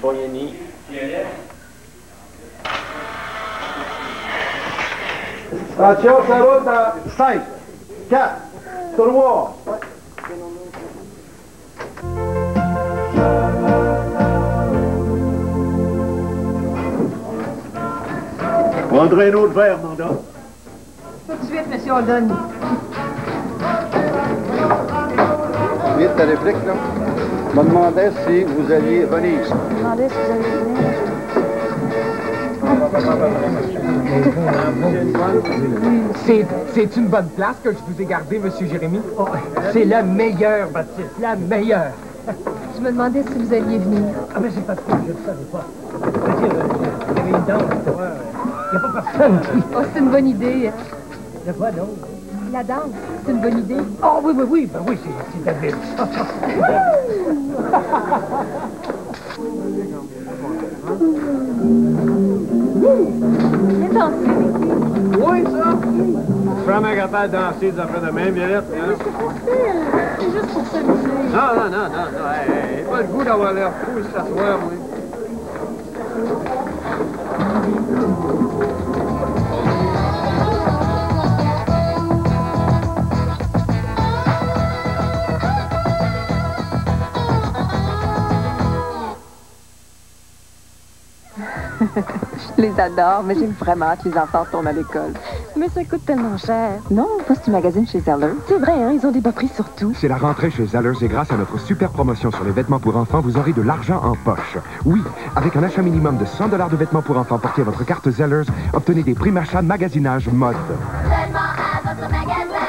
Bognani. Attention, ça roule dans 5, 4, 3. Prendrez un autre verre, Manda. Tout de suite, monsieur Holden. Vite ta réplique, là. Je me demandais si vous alliez venir. Je me demandais si vous alliez venir. C'est une bonne place que je vous ai gardée, monsieur Jérémy? Oh, c'est la meilleure, Baptiste, la meilleure. Je me demandais si vous alliez venir. Ah, mais c'est parce que je ne savais pas. Il y avait une danse, il n'y a pas personne qui... Oh, c'est une bonne idée. Il y a quoi, non? La danse, c'est une bonne idée. Oh, oui, ben oui, c'est habile. Viens danser. Oui, ça! Je suis vraiment capable de danser des affaires de même, Violette. Hein? C'est facile. C'est juste pour s'amuser. Non. Hey, pas le goût d'avoir l'air fou ici s'asseoir, moi. Je les adore, mais j'ai vraiment hâte que les enfants retournent à l'école. Mais ça coûte tellement cher. Non, pas si tu magasines chez Zellers. C'est vrai, hein, ils ont des bas prix sur tout. C'est la rentrée chez Zellers et grâce à notre super promotion sur les vêtements pour enfants, vous aurez de l'argent en poche. Oui, avec un achat minimum de 100 $ de vêtements pour enfants portés à votre carte Zellers, obtenez des primes achats magasinage mode. Seulement à votre magasin,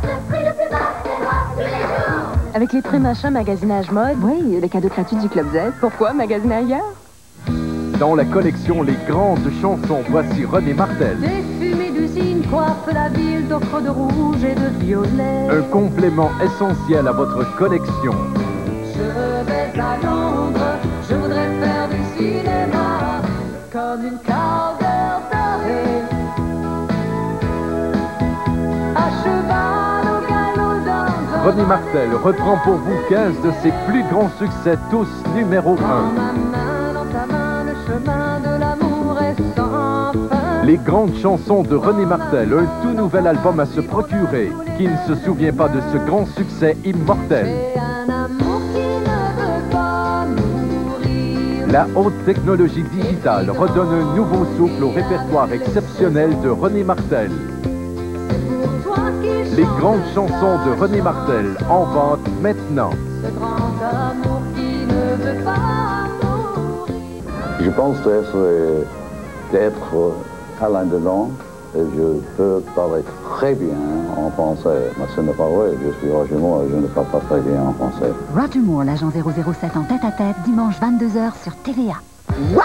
le prix le plus bas, c'est moi tous les jours. Avec les primes achats magasinage mode. Oui, le cadeau gratuit du Club Z. Pourquoi magasiner ailleurs? Dans la collection Les Grandes Chansons, voici René Martel. Des fumées d'usine coiffent la ville d'ocre de rouge et de violet. Un complément essentiel à votre collection. Je vais à Londres, je voudrais faire du cinéma comme une cowgirl dorée. À cheval au galop dans un... René Martel reprend pour vous 15 de ses plus grands succès, tous numéro 1. Chemin de l'amour est sans fin. Les Grandes Chansons de René Martel, un tout nouvel album à se procurer. Qui ne se souvient pas de ce grand succès immortel? C'est un amour qui ne veut pas mourir. La haute technologie digitale redonne un nouveau souffle au répertoire exceptionnel de René Martel. C'est pour toi qui Les Grandes Chansons de René Martel, en vente maintenant. ce grand amour qui ne veut pas mourir. Je pense d'être Alain Delon et je peux parler très bien en français. Mais ce n'est pas vrai, je suis Roger Moore et je ne parle pas très bien en français. Roger Moore, l'agent 007 en tête-à-tête, dimanche 22h sur TVA. Wouhou!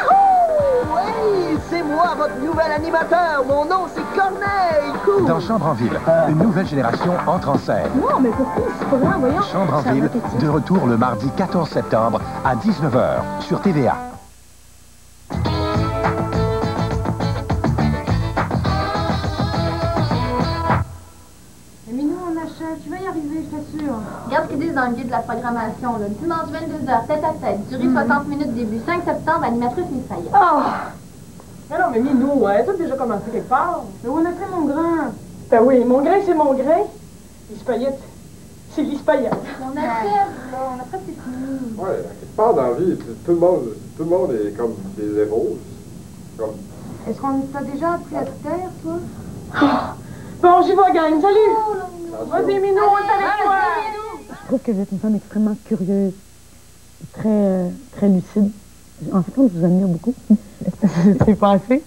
Oui, c'est moi, votre nouvel animateur. Mon nom, c'est Corneille. Cool. Dans Chambre en ville, une nouvelle génération entre en scène. Non, mais pourquoi c'est pas vrai, voyons. Chambre en ville, de retour le mardi 14 septembre à 19h sur TVA. Mais nous, on achète. Tu vas y arriver, je t'assure. Regarde ce qu'ils disent dans le guide de la programmation. Là. Dimanche 22h, tête à tête, durée 60 minutes, début 5 septembre, animatrice Miss Fayette. Oh! Mais non, mais Minou, t'as déjà commencé quelque part. Mais où on a fait mon grain? Ben oui, mon grain, c'est mon grain. Lise Payette, c'est Lise Payette. On achète, là, on a presque fini. Ouais, quelque part dans la vie, tout le monde est comme des héros. Comme... Est-ce qu'on t'a déjà appris à te taire, toi? Bon, j'y vais, gang. Salut! Vas-y, Minou, on est avec toi! Je trouve que vous êtes une femme extrêmement curieuse, très lucide. En fait, on vous admire beaucoup. C'est passé.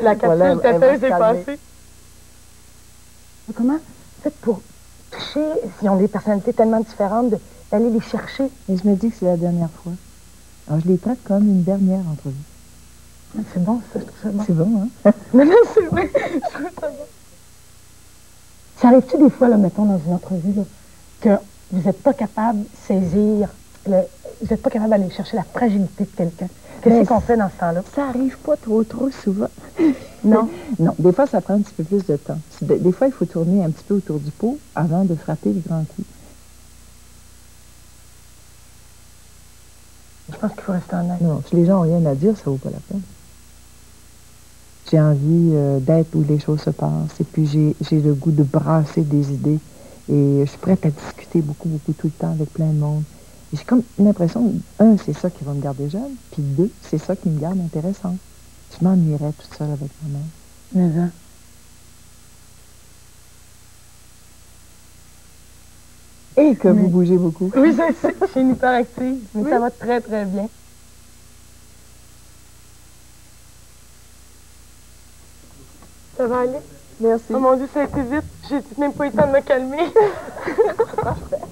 La capsule têteuse est passée. Comment faites pour toucher, s'ils ont des personnalités tellement différentes, d'aller les chercher? Et je me dis que c'est la dernière fois. Alors, je les traite comme une dernière entrevue. C'est bon, ça, je trouve ça bon. C'est bon, hein? Non, c'est vrai. Je trouve ça bon. Ça arrive-tu des fois, là, mettons, dans une entrevue, là, que vous n'êtes pas capable de saisir, vous n'êtes pas capable d'aller chercher la fragilité de quelqu'un? Qu'est-ce qu'on fait dans ce temps-là? Ça arrive pas trop souvent. Non? Non, des fois, ça prend un petit peu plus de temps. Des fois, il faut tourner un petit peu autour du pot avant de frapper le grand coup. pense qu'il faut rester honnête. Non, si les gens n'ont rien à dire, ça vaut pas la peine. J'ai envie d'être où les choses se passent. Et puis, j'ai le goût de brasser des idées. Et je suis prête à discuter beaucoup, beaucoup tout le temps avec plein de monde. Et j'ai comme l'impression, un, c'est ça qui va me garder jeune. Puis deux, c'est ça qui me garde intéressante. Je m'ennuierais toute seule avec moi-même. Mais hein. Et que vous bougez beaucoup. Oui, je suis une hyperactive, mais ça va très, très bien. Ça va aller? Merci. Oh mon Dieu, ça a été vite. J'ai même pas eu le temps de me calmer.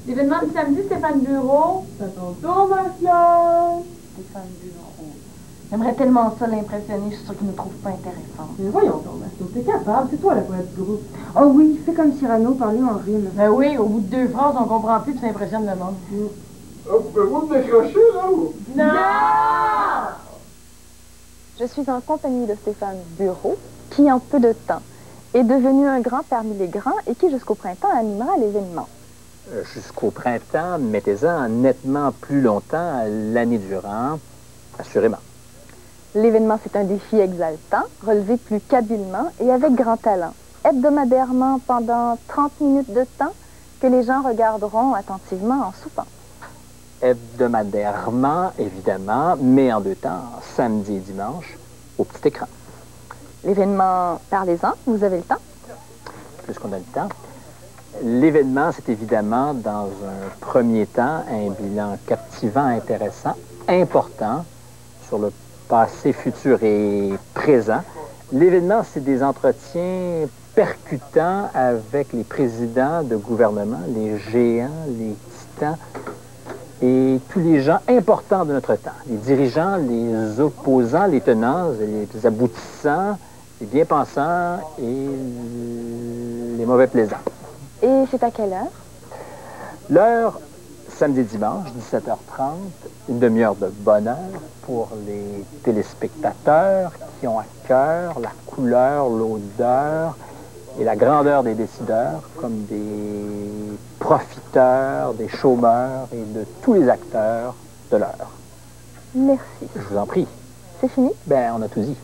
L'événement du samedi, Stéphane Bureau. C'est ton tour maintenant. Stéphane Bureau. J'aimerais tellement ça l'impressionner, je suis sûre qu'il ne nous trouve pas intéressant. Mais voyons donc, Masto, t'es capable, c'est toi la poète du groupe. Oh oui, fais comme Cyrano, parler en rime. Ben oui, au bout de 2 phrases, on comprend plus puis ça impressionne le monde. Pouvez-vous me décrocher, là, ou? Non! Je suis en compagnie de Stéphane Bureau, qui en peu de temps est devenu un grand parmi les grands et qui jusqu'au printemps animera l'événement. Jusqu'au printemps, mettez-en nettement plus longtemps, l'année durant, assurément. L'événement, c'est un défi exaltant, relevé plus qu'habilement et avec grand talent. Hebdomadairement pendant 30 minutes de temps que les gens regarderont attentivement en soupant. Hebdomadairement, évidemment, mais en 2 temps, samedi et dimanche, au petit écran. L'événement, parlez-en, vous avez le temps? Plus qu'on a le temps. L'événement, c'est évidemment, dans un premier temps, un bilan captivant, intéressant, important sur le passé, futur et présent. L'événement, c'est des entretiens percutants avec les présidents de gouvernement, les géants, les titans et tous les gens importants de notre temps. Les dirigeants, les opposants, les tenants, les aboutissants, les bien-pensants et les mauvais plaisants. Et c'est à quelle heure? L'heure, samedi, dimanche, 17h30, une demi-heure de bonheur pour les téléspectateurs qui ont à cœur la couleur, l'odeur et la grandeur des décideurs comme des profiteurs, des chômeurs et de tous les acteurs de l'heure. Merci. Je vous en prie. C'est fini? Ben, on a tout dit.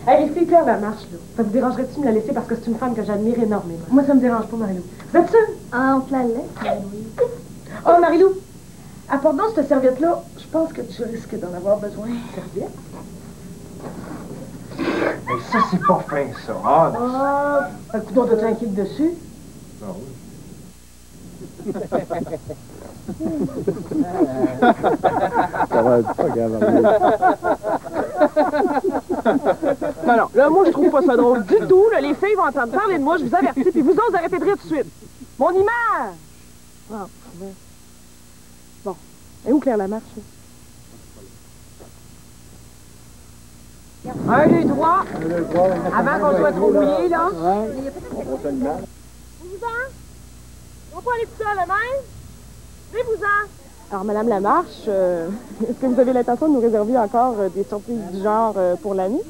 Hey, les filles, Claire Lamarche, là, ça vous dérangerait-tu de me la laisser parce que c'est une femme que j'admire énormément? Moi, ça me dérange pas, Marilou. Vous êtes sûre? Ah, on te la laisse? Oui. Oh, Marilou, apporte donc cette serviette-là. Je pense que tu risques d'en avoir besoin. Serviette? Mais ça, c'est pas fin, ça. Ah, non. Ah, un coup d'eau, t'inquiète dessus. Non. Ça va être pas grave. Non, non, là, moi, je trouve pas ça drôle du tout. Là, les filles vont entendre parler de moi, je vous avertis, puis vous autres, arrêtez de rire tout de suite. Mon image! Ah, ben. Bon. Et où Claire Lamarche? Un, deux, trois. Avant qu'on soit trop mouillé, là. Prochainement. Vous-en? On va pas aller tout seul, même? Venez-vous-en! Alors, Madame Lamarche, est-ce que vous avez l'intention de nous réserver encore des surprises du genre pour l'année?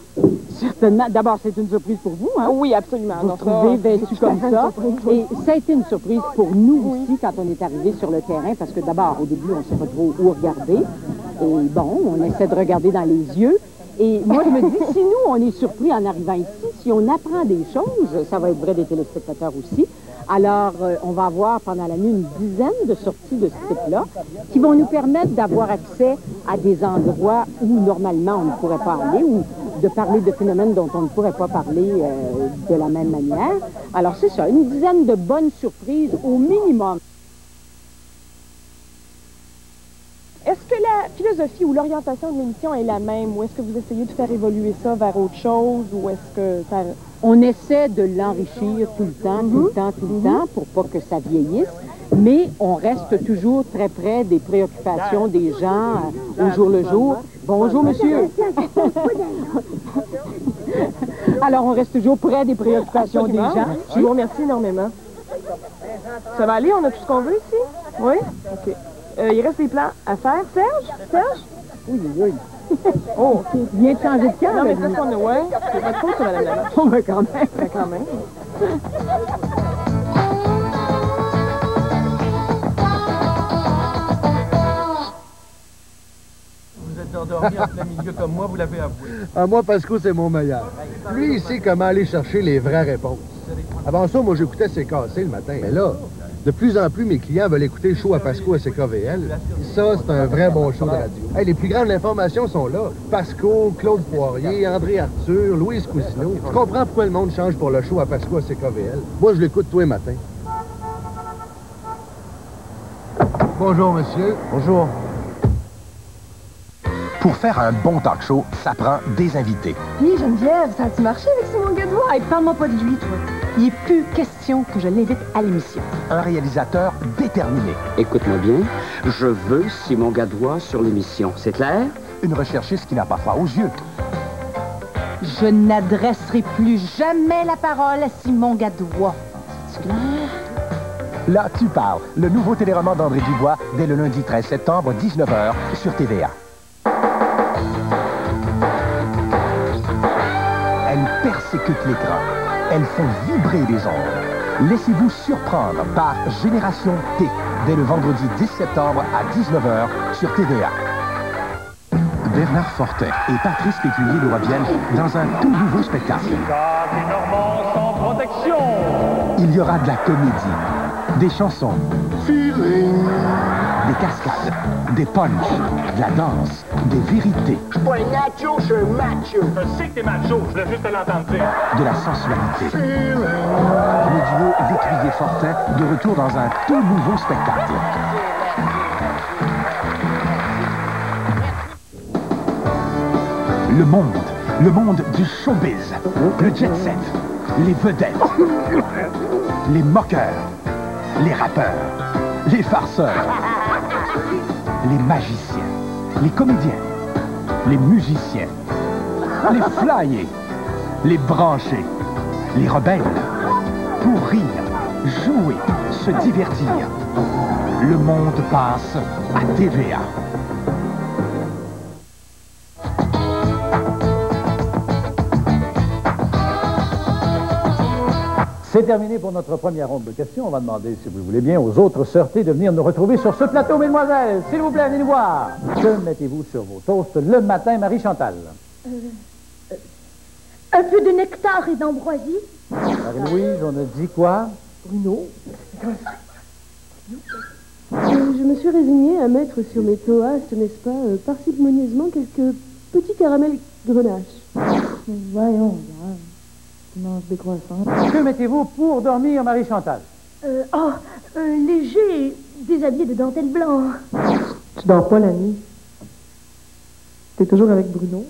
Certainement. D'abord, c'est une surprise pour vous, hein? Oui, absolument. Vous trouvez vêtu comme ça. Et ça a été une surprise pour nous aussi quand on est arrivé sur le terrain, parce que d'abord, au début, on ne sait pas trop où regarder. Et bon, on essaie de regarder dans les yeux. Et moi, je me dis, si nous, on est surpris en arrivant ici, si on apprend des choses, ça va être vrai des téléspectateurs aussi. Alors, on va avoir pendant la nuit une dizaine de sorties de ce type-là qui vont nous permettre d'avoir accès à des endroits où, normalement, on ne pourrait pas aller ou de parler de phénomènes dont on ne pourrait pas parler de la même manière. Alors, c'est ça, une dizaine de bonnes surprises au minimum. Est-ce que la philosophie ou l'orientation de l'émission est la même ou est-ce que vous essayez de faire évoluer ça vers autre chose ou est-ce que ça... On essaie de l'enrichir tout le temps, tout le temps, tout le temps pour pas que ça vieillisse, mais on reste toujours très près des préoccupations des gens au jour le jour. Bonjour, monsieur. Alors, on reste toujours près des préoccupations des gens. Je vous remercie énormément. Ça va aller? On a tout ce qu'on veut ici? Oui? OK. Il reste des plans à faire. Serge? Serge? Oui, oui. Oh, OK. Bien de changer de camp. Non, mais c'est ça qu'on a, ouais. C'est pas de faute, ça, Madame Lamarche. Oh, mais quand même. Mais quand même. dormi en plein milieu comme moi, vous l'avez avoué. Ah, moi, Pasco, c'est mon meilleur. Lui, il sait comment aller chercher les vraies réponses. Avant ça, moi, j'écoutais C'est cassé le matin. Mais là, de plus en plus, mes clients veulent écouter le show à Pasco à CKVL. Ça, c'est un vrai bon show de radio. Hey, les plus grandes informations sont là. Pasco, Claude Poirier, André Arthur, Louise Cousineau. Je comprends pourquoi le monde change pour le show à Pasco à CKVL. Moi, je l'écoute tous les matins. Bonjour, monsieur. Bonjour. Pour faire un bon talk show, ça prend des invités. Puis Geneviève, ça a-tu marché avec Simon Gadois? Hey, parle-moi pas de lui, toi. Il n'est plus question que je l'invite à l'émission. Un réalisateur déterminé. Écoute-moi bien, je veux Simon Gadois sur l'émission, c'est clair? Une recherchiste qui n'a pas froid aux yeux. Je n'adresserai plus jamais la parole à Simon Gadois. C'est clair? Là, tu parles. Le nouveau téléroman d'André Dubois, dès le lundi 13 septembre, 19h, sur TVA. Elles persécutent l'écran. Elles font vibrer les ondes. Laissez-vous surprendre par Génération T, dès le vendredi 10 septembre à 19h sur TVA. Bernard Fortin et Patrice Péculier nous reviennent dans un tout nouveau spectacle. Les Normands sans protection. Il y aura de la comédie, des chansons, des cascades, des punchs, de la danse, des vérités. Je suis pas un nacho, je suis un macho. Je sais que t'es macho, je voulais juste te l'entendre dire. De la sensualité. Le duo Lécuyer-Fortin de retour dans un tout nouveau spectacle. Le monde du showbiz, le jet set, les vedettes, les moqueurs, les rappeurs, les farceurs, les magiciens, les comédiens, les musiciens, les flyers, les branchés, les rebelles, pour rire, jouer, se divertir. Le monde passe à TVA. C'est terminé pour notre première ronde de questions. On va demander, si vous le voulez bien, aux autres sœurtés de venir nous retrouver sur ce plateau, mesdemoiselles. S'il vous plaît, venez nous voir. Que mettez-vous sur vos toasts le matin, Marie-Chantal? Un peu de nectar et d'ambroisie. Marie-Louise, on a dit quoi? Bruno? Je me suis résignée à mettre sur mes toasts, n'est-ce pas, parcimonieusement quelques petits caramels grenache. Voyons, tu manges des croissants. Que mettez-vous pour dormir, Marie-Chantal? Léger et déshabillé de dentelle blanc. Tu dors pas la nuit? T'es toujours avec Bruno?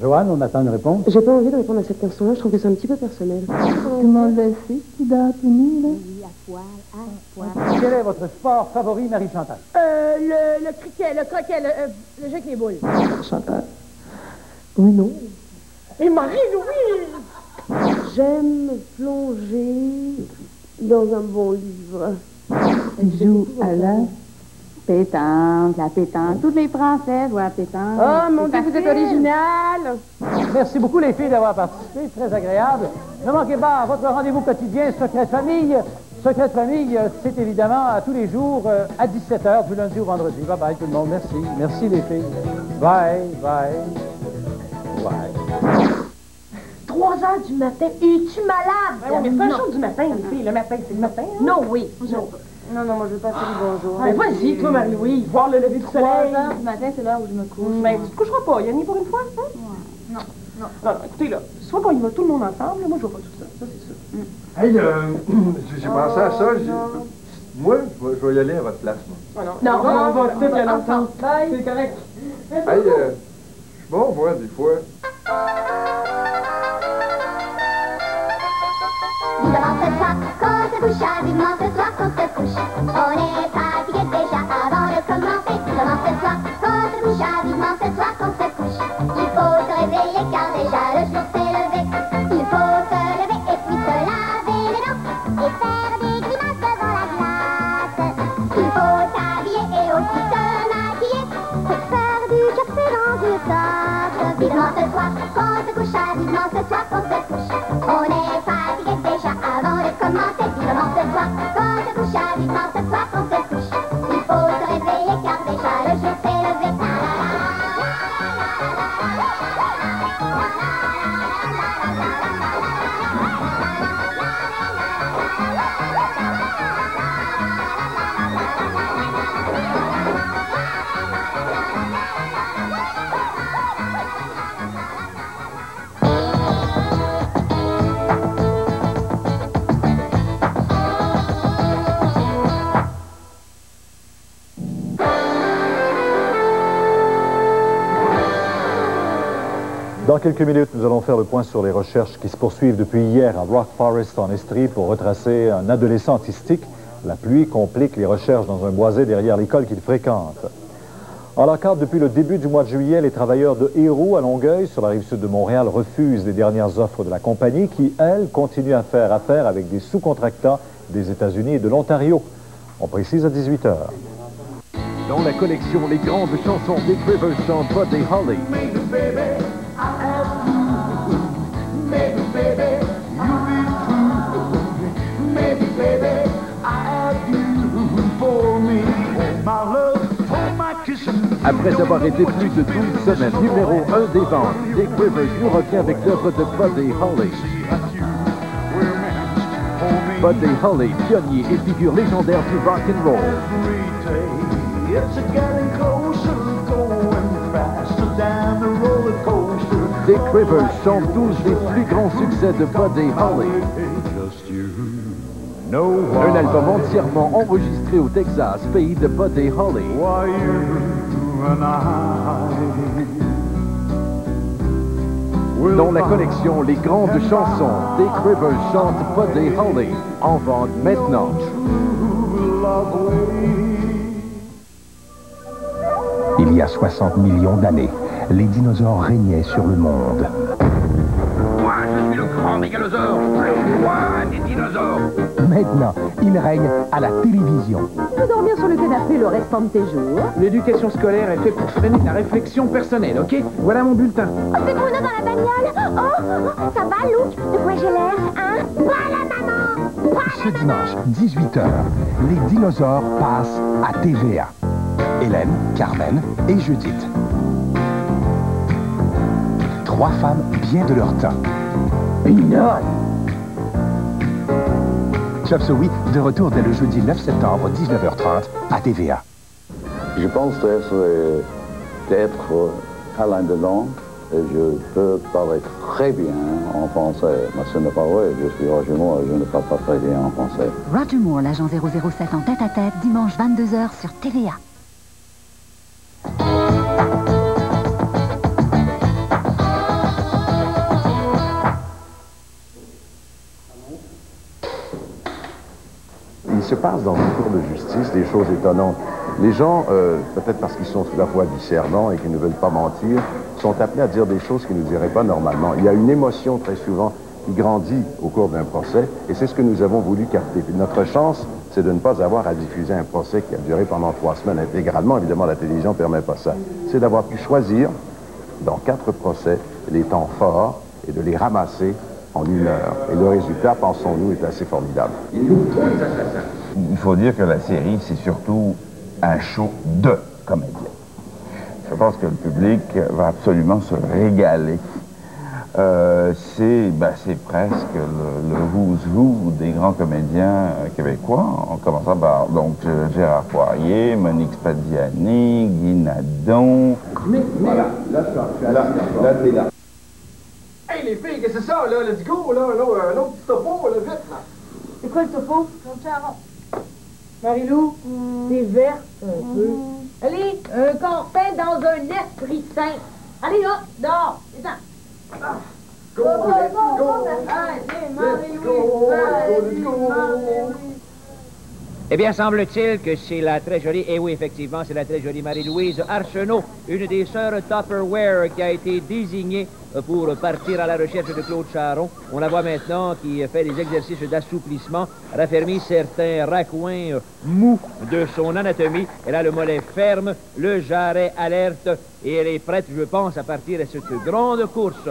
Joanne, on attend une réponse. J'ai pas envie de répondre à cette question-là, je trouve que c'est un petit peu personnel. Tout le monde le sait, tu dors tout nu, là? Oui, à poil. Quel est votre sport favori, Marie-Chantal? Le criquet, le croquet, le jeu avec les boules. Chantal. Bruno. Et Marie-Louise! J'aime plonger dans un bon livre. Elle joue à la pétanque, Toutes les Français jouent à la pétanque. Oh, mon Dieu, vous êtes original! Merci beaucoup, les filles, d'avoir participé. Très agréable. Ne manquez pas votre rendez-vous quotidien, Secret de famille. Secret de famille, c'est évidemment à tous les jours à 17h, du lundi au vendredi. Bye bye tout le monde. Merci. Merci, les filles. Bye, bye. Bye. 3 heures du matin, es-tu malade? Ouais, mais c'est un show du matin, les filles. Le matin, c'est le matin. Hein? Non, oui. Non, moi, je veux pas faire les bonjours. Mais vas-y, toi, Marie-Louise, voir le lever du soleil. 3 heures du matin, c'est l'heure où je me couche. Mais tu te coucheras pas, Yanni, pour une fois, hein? Non. Non, écoutez, là, soit qu'on y va tout le monde ensemble, moi, je vois pas tout ça. Ça, c'est sûr. Hey, j'ai pensé à ça. Moi, je vais y aller à votre place, moi. Non, on va tout y aller ensemble. C'est correct. Hey, bon, moi, des fois. Vivement ce soir qu'on se couche, vivement ce soir qu'on se couche. On est fatigué déjà avant de commencer. Vivement ce soir qu'on se couche, vivement ce soir qu'on se couche. Il faut se réveiller car déjà le jour s'est levé. Il faut se lever et puis se laver les dents et faire des grimaces devant la glace. Il faut s'habiller et aussi se maquiller pour faire du café dans du sable. Vivement ce soir qu'on se couche, vivement ce soir qu'on se couche. On est fatigué déjà avant de commencer. Vivement ce soir qu'on se couche, vivement ce soir qu'on se couche. Il faut se réveiller car déjà le jour s'est levé. Dans quelques minutes, nous allons faire le point sur les recherches qui se poursuivent depuis hier à Rock Forest en Estrie pour retracer un adolescent autistique. La pluie complique les recherches dans un boisé derrière l'école qu'il fréquente. En Lacade, depuis le début du mois de juillet, les travailleurs de Héroux à Longueuil, sur la rive sud de Montréal, refusent les dernières offres de la compagnie qui, elle, continue à faire affaire avec des sous-contractants des États-Unis et de l'Ontario. On précise à 18h. Dans la collection Les grandes chansons des Rivers chante Buddy Holly. Après avoir été plus de 12 semaines numéro 1 des ventes, Dick Rivers nous revient avec l'œuvre de Buddy Holly. Buddy Holly, pionnier et figure légendaire du rock and roll. Dick Rivers chante 12 des plus grands succès de Buddy Holly. Un album entièrement enregistré au Texas, pays de Buddy Holly. Dans la collection Les grandes chansons, Dick Rivers chante Buddy Holly. En vente maintenant. Il y a 60 millions d'années, les dinosaures régnaient sur le monde. Moi, je suis le grand mégalosaure, le roi des dinosaures. Maintenant, ils règnent à la télévision. Tu peux dormir sur le canapé le restant de tes jours. L'éducation scolaire est faite pour freiner la réflexion personnelle, ok? Voilà mon bulletin. Oh, c'est Bruno dans la bagnole. Oh, ça va, Luke? De quoi j'ai l'air, hein? Voilà, maman! Ce dimanche, 18h, les dinosaures passent à TVA. Hélène, Carmen et Judith. 3 femmes bien de leur temps. Une heure! Chop Suey, de retour dès le jeudi 9 septembre, 19h30, à TVA. Je pense d'être Alain Delon et je peux parler très bien en français. Mais ce n'est pas vrai, je suis Roger Moore et je ne parle pas très bien en français. Roger Moore, l'agent 007 en tête-à-tête, dimanche 22h sur TVA. Il se passe dans une cour de justice des choses étonnantes. Les gens, peut-être parce qu'ils sont sous la foi discernants et qu'ils ne veulent pas mentir, sont appelés à dire des choses qu'ils ne diraient pas normalement. Il y a une émotion très souvent qui grandit au cours d'un procès et c'est ce que nous avons voulu capter. Puis notre chance, c'est de ne pas avoir à diffuser un procès qui a duré pendant 3 semaines intégralement. Évidemment, la télévision ne permet pas ça. C'est d'avoir pu choisir, dans 4 procès, les temps forts et de les ramasser en 1 heure. Et le résultat, pensons-nous, est assez formidable. Il faut dire que la série, c'est surtout un show de comédiens. Je pense que le public va absolument se régaler. C'est presque le who's who des grands comédiens québécois, en commençant par donc Gérard Poirier, Monique Spadiani, Guy Nadon. Voilà, là, t'es là. Hey les filles, qu'est-ce que c'est ça, là? Let's go, là, un autre petit topo, là, vite, là. C'est quoi le topo? Comme Charon. Marie-Lou, t'es verte un peu. Allez, un corpin dans un esprit saint. Allez, hop, dehors, descends. Go, let's go. Allez, Marie-Louise, Eh bien, semble-t-il que c'est la très jolie, et oui, effectivement, c'est la très jolie Marie-Louise Arsenault, une des sœurs Tupperware qui a été désignée pour partir à la recherche de Claude Charon. On la voit maintenant qui fait des exercices d'assouplissement, raffermit certains raccoins mous de son anatomie. Elle a le mollet ferme, le jarret alerte, et elle est prête, je pense, à partir à cette grande course.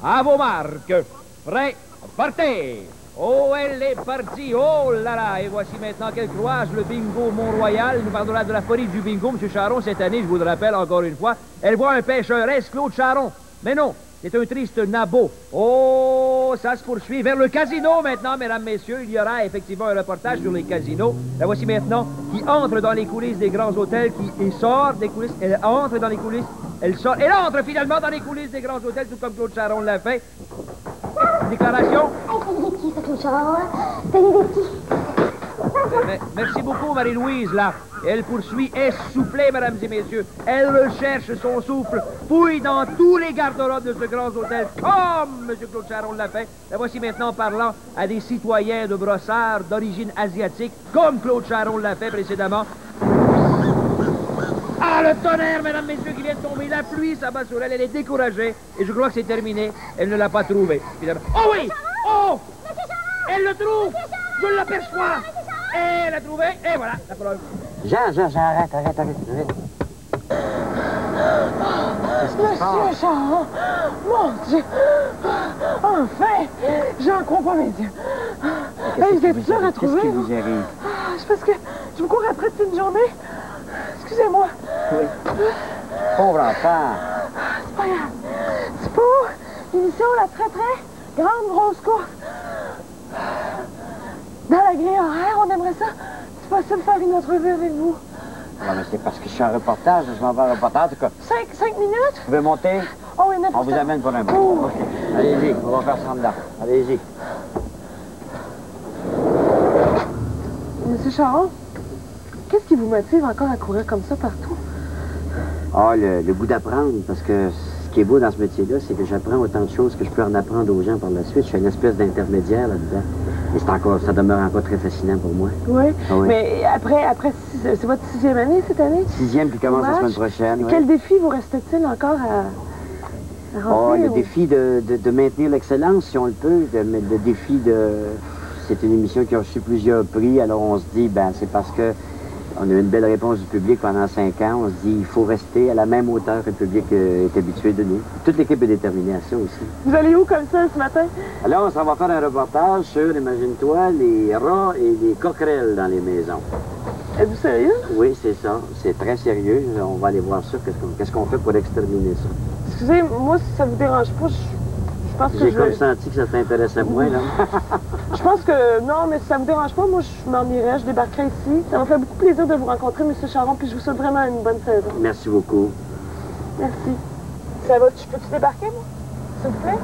À vos marques, prêts, partez! Oh, elle est partie! Oh là là! Et voici maintenant qu'elle croise le bingo Mont-Royal. Nous parlons là de la folie du bingo, M. Charon, cette année, je vous le rappelle encore une fois. Elle voit un pêcheresse, Claude Charon. Mais non, c'est un triste nabot. Oh, ça se poursuit vers le casino maintenant, mesdames, messieurs. Il y aura effectivement un reportage sur les casinos. La voici maintenant qui entre dans les coulisses des grands hôtels, qui sort des coulisses. Elle entre dans les coulisses. Elle sort. Elle entre finalement dans les coulisses des grands hôtels, tout comme Claude Charon l'a fait. Déclaration. C'est des petits. Merci beaucoup, Marie-Louise, là. Elle poursuit essoufflée, mesdames et messieurs. Elle recherche son souffle, fouille dans tous les garde-robes de ce grand hôtel, comme M. Claude Charron l'a fait. La voici maintenant parlant à des citoyens de Brossard d'origine asiatique, comme Claude Charron l'a fait précédemment. Ah, le tonnerre, mesdames, messieurs, qui vient de tomber. La pluie s'abat sur elle. Elle est découragée. Et je crois que c'est terminé. Elle ne l'a pas trouvé, évidemment. Oh oui! Oh! Elle le trouve! Je l'aperçois! Elle l'a trouvé. Et voilà, la preuve. Jean, arrête. Monsieur Charron, mon Dieu! Enfin! J'en crois pas mes yeux. Vous êtes dur à trouver. Qu'est-ce qui vous arrive? C'est parce que je me cours après toute une journée. Excusez-moi. Oui. Pauvre enfant. C'est pas grave. C'est pour l'émission La très grande grosse course. Dans la grille horaire, on aimerait ça. C'est possible de faire une entrevue avec vous. Non, mais c'est parce que je suis en reportage, je m'en vais en reportage, en tout cas. 5 minutes? Vous pouvez monter? Oh, oui, on vous amène pour un bout. OK. Allez-y, on va faire ça en dedans. Allez-y. Monsieur Charron, qu'est-ce qui vous motive encore à courir comme ça partout? Ah, le goût d'apprendre, parce que ce qui est beau dans ce métier-là, c'est que j'apprends autant de choses que je peux en apprendre aux gens par la suite. Je suis une espèce d'intermédiaire là-dedans. Et ça demeure encore très fascinant pour moi. Oui, ah, oui. Mais après c'est votre 6e année cette année? 6e qui commence la semaine prochaine, oui. Quel défi vous reste-t-il encore à remplir? Oh, le défi de maintenir l'excellence, si on le peut. Le défi de... C'est une émission qui a reçu plusieurs prix, alors on se dit, ben c'est parce que on a eu une belle réponse du public pendant 5 ans. On se dit, il faut rester à la même hauteur que le public est habitué de nous. Toute l'équipe est déterminée à ça aussi. Vous allez où comme ça ce matin? Alors, on s'en va faire un reportage sur, imagine-toi, les rats et les coquerelles dans les maisons. Êtes-vous sérieux? Oui, c'est ça. C'est très sérieux. On va aller voir ça. Qu'est-ce qu'on fait pour exterminer ça? Excusez, moi, si ça vous dérange pas, je pense que j'ai comme senti que ça t'intéressait moins, là. Je pense que, non, mais si ça vous dérange pas, moi, je m'en irais, je débarquerai ici. Ça m'a fait beaucoup plaisir de vous rencontrer, M. Charron, puis je vous souhaite vraiment une bonne saison. Merci beaucoup. Merci. Ça va, peux-tu débarquer, moi? S'il vous plaît?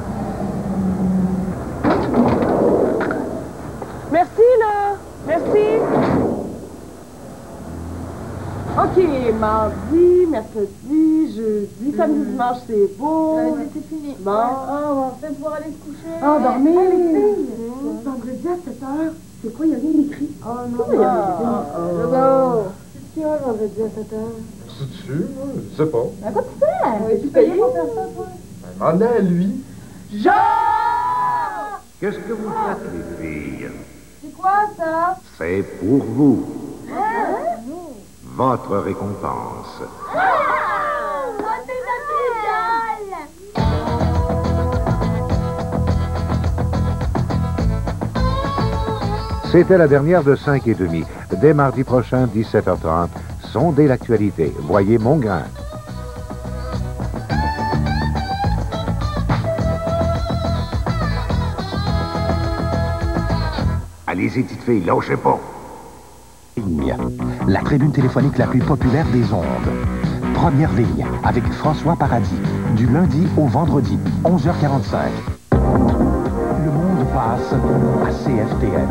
Merci, là! Merci! OK, mardi, mercredi, jeudi, samedi, dimanche, c'est beau. C'est fini. Bon. On va peut-être pouvoir aller se coucher. Ah, dormir. Les filles. Vendredi à 7h. C'est quoi, il n'y a rien écrit? Oh non. Il y a rien écrit. C'est qui, vendredi à 7h? C'est-tu, moi? Je sais pas. À quoi tu fais? Es-tu payé pour faire ça, toi? Demandez à lui. Jean! Qu'est-ce que vous faites, les filles? C'est quoi, ça? C'est pour vous. Hein? Votre récompense. C'était la dernière de 5 et demi. Dès mardi prochain, 17h30, sondez l'actualité. Voyez Mongrain. Allez-y, petite fille, lâchez pas. La tribune téléphonique la plus populaire des ondes. Première ligne avec François Paradis, du lundi au vendredi, 11h45. Le monde passe à CFTN.